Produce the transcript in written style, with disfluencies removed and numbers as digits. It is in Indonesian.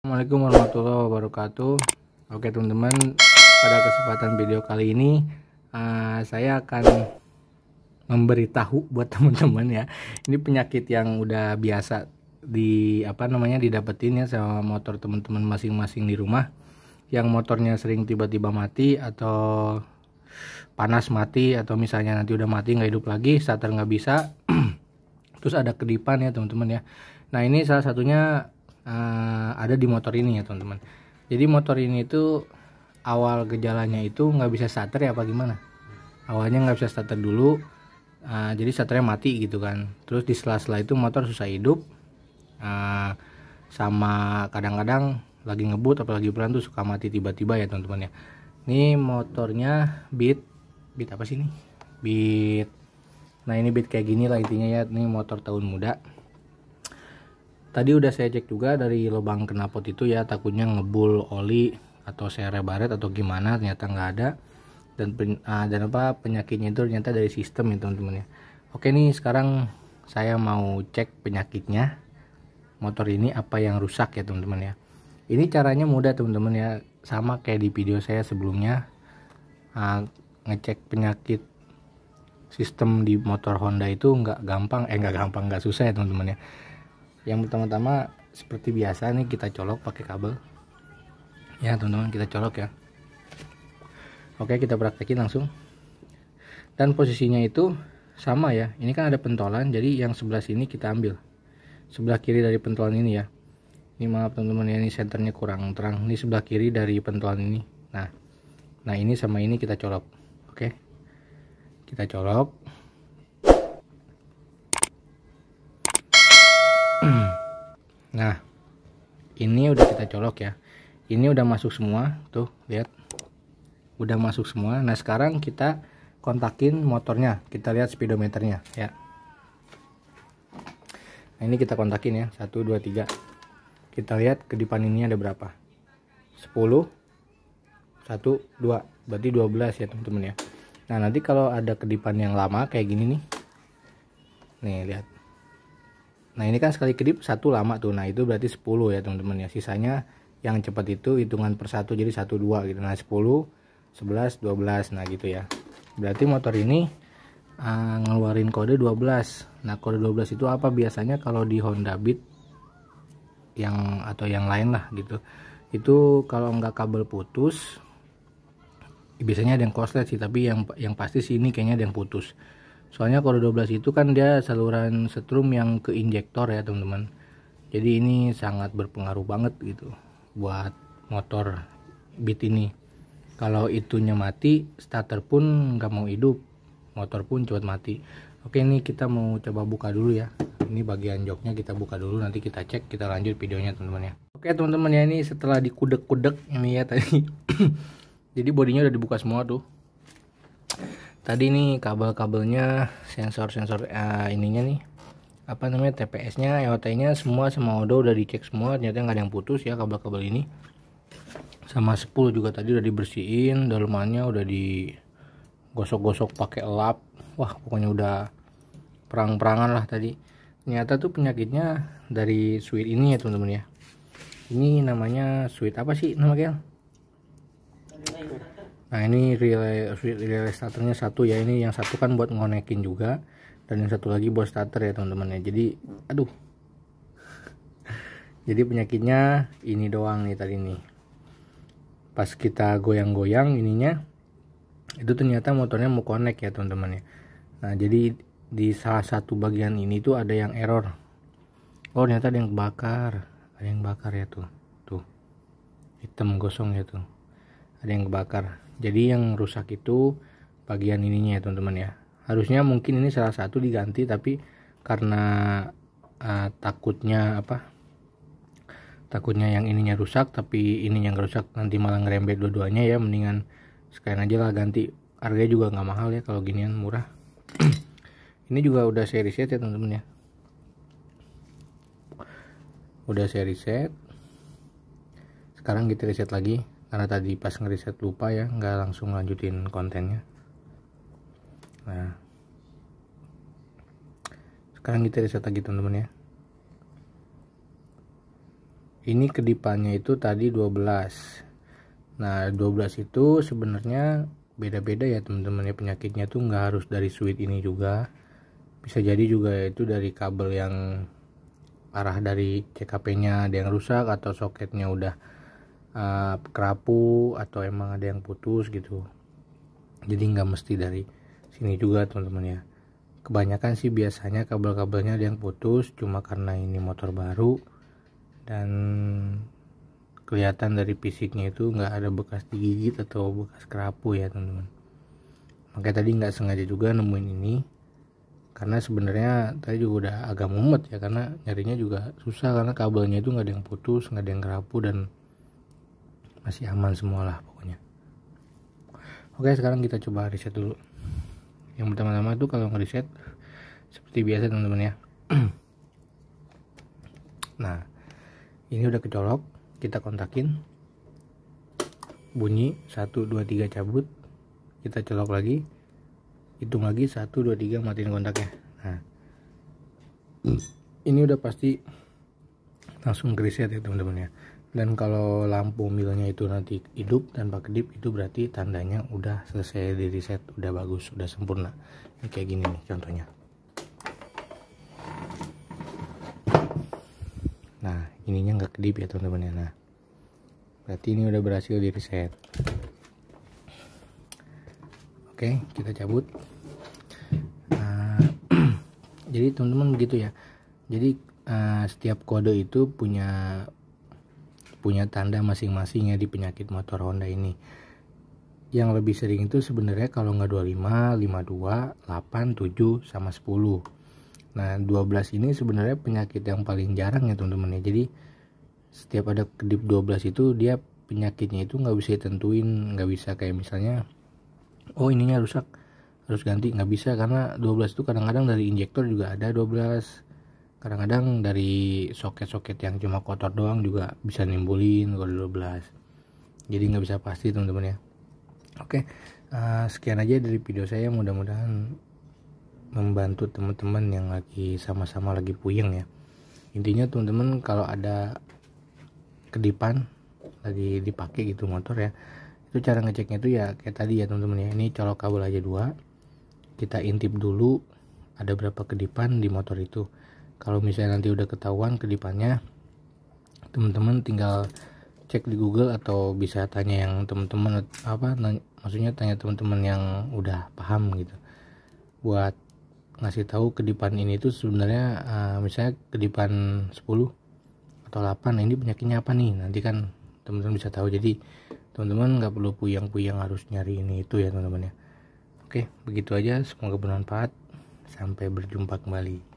Assalamualaikum warahmatullahi wabarakatuh. Oke teman-teman, pada kesempatan video kali ini saya akan memberitahu buat teman-teman ya. Ini penyakit yang udah biasa didapetin ya sama motor teman-teman masing-masing di rumah. Yang motornya sering tiba-tiba mati atau panas mati, atau misalnya nanti udah mati nggak hidup lagi, starter nggak bisa. Terus ada kedipan ya teman-teman ya. Nah ini salah satunya ada di motor ini ya teman-teman. Jadi motor ini itu awal gejalanya itu nggak bisa starter ya apa gimana? Awalnya nggak bisa starter dulu, jadi starternya mati gitu kan. Terus di sela-sela itu motor susah hidup, sama kadang-kadang lagi ngebut apalagi pelan tuh suka mati tiba-tiba ya teman-teman ya. Ini motornya Beat apa sih ini? Beat. Nah ini Beat kayak gini lah intinya ya. Ini motor tahun muda. Tadi udah saya cek juga dari lubang knalpot itu ya, takutnya ngebul oli atau sere baret atau gimana, ternyata nggak ada. Dan penyakitnya itu ternyata dari sistem ya teman-teman ya. Oke nih sekarang saya mau cek penyakitnya motor ini apa yang rusak ya teman-teman ya. Ini caranya mudah teman-teman ya, sama kayak di video saya sebelumnya. Ngecek penyakit sistem di motor Honda itu nggak susah ya teman-teman ya. Yang pertama-tama seperti biasa nih kita colok pakai kabel ya teman-teman, kita colok ya. Oke kita praktekin langsung. Dan posisinya itu sama ya, ini kan ada pentolan, jadi yang sebelah sini kita ambil sebelah kiri dari pentolan ini ya. Ini maaf teman-teman ya, ini senternya kurang terang, ini sebelah kiri dari pentolan ini. Nah ini sama ini kita colok. Oke kita colok. Nah ini udah kita colok ya, ini udah masuk semua tuh, lihat udah masuk semua. Nah sekarang kita kontakin motornya, kita lihat speedometernya ya. Nah ini kita kontakin ya, 1 2 3. Kita lihat kedipan ini ada berapa, 10 1 2, berarti 12 ya teman-teman ya. Nah nanti kalau ada kedipan yang lama kayak gini nih lihat. Nah ini kan sekali kedip satu lama tuh, nah itu berarti 10 ya teman-teman ya. Sisanya yang cepat itu hitungan per satu, jadi 1 2 gitu. Nah 10 11 12, nah gitu ya. Berarti motor ini ngeluarin kode 12. Nah kode 12 itu apa biasanya kalau di Honda Beat yang atau yang lain lah gitu, itu kalau nggak kabel putus biasanya ada yang korslet sih, tapi yang pasti sih ini kayaknya ada yang putus. Soalnya kode 12 itu kan dia saluran setrum yang ke injektor ya teman-teman. Jadi ini sangat berpengaruh banget gitu buat motor Beat ini. Kalau itunya mati, starter pun nggak mau hidup, motor pun cepat mati. Oke ini kita mau coba buka dulu ya. Ini bagian joknya kita buka dulu, nanti kita cek, kita lanjut videonya teman-teman ya. Oke teman-teman ya, ini setelah dikudek-kudek ini ya tadi. Jadi bodinya udah dibuka semua tuh. Tadi nih kabel-kabelnya, sensor-sensor ininya nih, apa namanya, TPS-nya, EOT-nya semua sama Odo udah dicek semua, ternyata nggak ada yang putus ya kabel-kabel ini. Sama spool juga tadi udah dibersihin, dalemannya udah digosok-gosok pakai lap. Wah pokoknya udah perang-perangan lah tadi. Ternyata tuh penyakitnya dari switch ini ya teman-teman ya. Ini namanya switch apa sih namanya? Nah ini relay starternya satu ya, ini yang satu kan buat ngonekin juga, dan yang satu lagi buat starter ya teman-teman ya. Jadi aduh, jadi penyakitnya ini doang nih tadi nih. Pas kita goyang-goyang ininya, itu ternyata motornya mau connect ya teman-teman ya. Nah jadi di salah satu bagian ini tuh ada yang error. Oh ternyata ada yang bakar ya tuh hitam gosong ya tuh, ada yang kebakar. Jadi yang rusak itu bagian ininya ya teman-teman ya. Harusnya mungkin ini salah satu diganti, tapi karena takutnya yang ininya rusak tapi ini yang rusak nanti malah ngerembet dua-duanya ya, mendingan sekalian aja lah ganti. Harganya juga nggak mahal ya kalau ginian, murah. Ini juga udah saya reset ya teman-teman ya, udah saya reset. Sekarang kita reset lagi karena tadi pas ngeriset lupa ya, nggak langsung lanjutin kontennya. Nah sekarang kita reset lagi teman-teman ya. ini kedipannya itu tadi 12. Nah 12 itu sebenarnya beda-beda ya teman-teman ya, penyakitnya tuh nggak harus dari switch ini juga, bisa jadi juga itu dari kabel yang arah dari CKP-nya ada yang rusak atau soketnya udah kerapu atau emang ada yang putus gitu. Jadi nggak mesti dari sini juga teman-teman ya. Kebanyakan sih biasanya kabel-kabelnya ada yang putus cuma karena ini motor baru dan kelihatan dari fisiknya itu nggak ada bekas digigit atau bekas kerapu ya teman-teman. Makanya tadi nggak sengaja juga nemuin ini, karena sebenarnya tadi juga udah agak mumet ya, karena nyarinya juga susah karena kabelnya itu nggak ada yang putus, nggak ada yang kerapu, dan masih aman semua lah pokoknya. Oke, sekarang kita coba reset dulu. Yang pertama-tama itu kalau nge-reset seperti biasa teman-teman ya. Nah ini udah kecolok, kita kontakin, bunyi 1 2 3 cabut, kita colok lagi, hitung lagi 1 2 3 matiin kontaknya. Nah ini udah pasti langsung reset ya teman-teman ya. Dan kalau lampu milnya itu nanti hidup tanpa kedip, itu berarti tandanya udah selesai di reset, udah bagus, udah sempurna. Ini kayak gini nih contohnya. Nah ininya nggak kedip ya teman-teman ya. Nah berarti ini udah berhasil di reset. Oke, kita cabut. Nah, jadi teman-teman begitu ya. Jadi setiap kode itu punya tanda masing-masing ya di penyakit motor Honda ini. Yang lebih sering itu sebenarnya kalau nggak 25, 52, 8, 7 sama 10. Nah 12 ini sebenarnya penyakit yang paling jarang ya teman-teman ya. Jadi setiap ada kedip 12 itu dia penyakitnya itu nggak bisa ditentuin, nggak bisa kayak misalnya oh ininya rusak harus ganti, nggak bisa, karena 12 itu kadang-kadang dari injektor juga ada 12, kadang-kadang dari soket-soket yang cuma kotor doang juga bisa nimbulin kalau 12. Jadi nggak bisa pasti teman-teman ya. Oke, sekian aja dari video saya, mudah-mudahan membantu teman-teman yang lagi sama-sama lagi puyeng ya. Intinya teman-teman kalau ada kedipan lagi dipakai gitu motor ya, itu cara ngeceknya itu ya kayak tadi ya teman-teman ya. Ini colok kabel aja 2, kita intip dulu ada berapa kedipan di motor itu. Kalau misalnya nanti udah ketahuan kedipannya, teman-teman tinggal cek di Google atau bisa tanya yang teman-teman maksudnya tanya teman-teman yang udah paham gitu, buat ngasih tahu kedipan ini tuh sebenarnya misalnya kedipan 10 atau 8, ini penyakitnya apa nih, nanti kan teman-teman bisa tahu. Jadi teman-teman nggak perlu puyang-puyang harus nyari ini itu ya teman-teman ya. Oke, begitu aja, semoga bermanfaat, sampai berjumpa kembali.